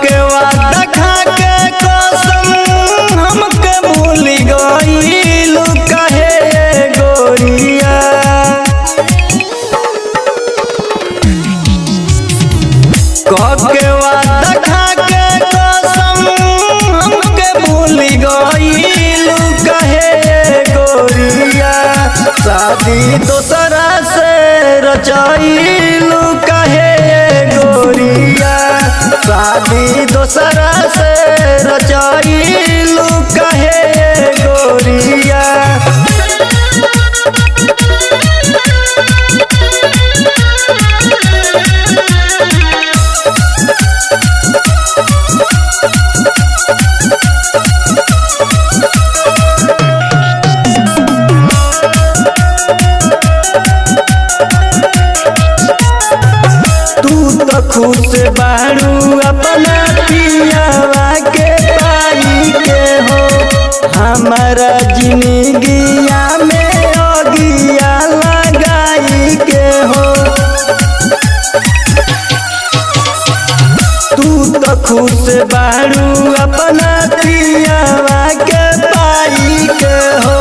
के वादा खा के कसम हमके भूल गइलू काहे गोरिया। के वादा खा के कसम हमके भूल गइलू काहे गोरिया। शादी दोसरा से रचाइलू काहे गोरिया। शादी दोसरा से रचाइलू काहे गोरिया। तू तो खुश बारू अपना पियावा के पाई के हो। हमारा जिंदगिया में अगिया लगाई के हो। तू तो खुश बारू अपना पियावा के पाई के हो।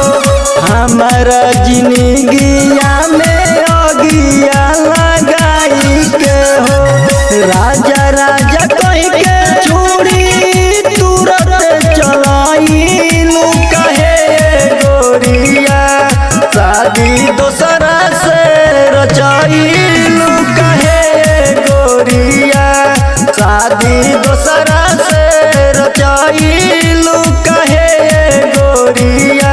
हमारा जिंदगिया में अगिया लगाई के हो। राजा राजा कह के चूड़ी तुरंत चलाइलू काहे गोरिया। शादी दोसरा से रचाइलू काहे गोरिया। शादी दोसरा से रचाइलू काहे गोरिया।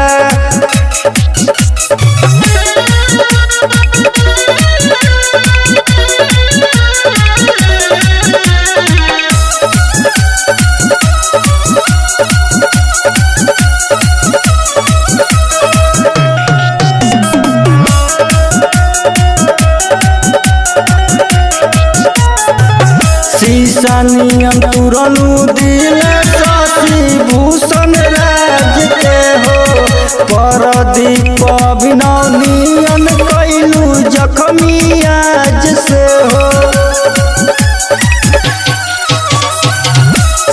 शीशा नियन तुरलू दिल शशि भूषण राज के हो। परदीप अभिनव नियन कैलू जख्मी आज से हो।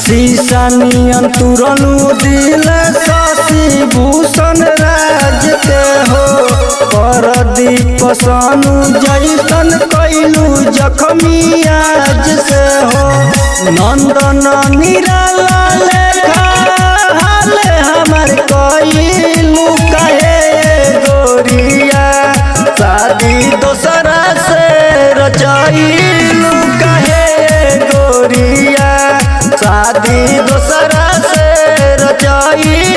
शीशा नियन तुरलू दिल शशि भूषण राज के हो। परदीप सानू जैसन कैलू जख्मी आज से हो। नंदन निराला लेखा हाल हमर कैलू काहे गोरिया। शादी दोसरा से रचाइलू काहे गोरिया। शादी दोसरा से रचाइलू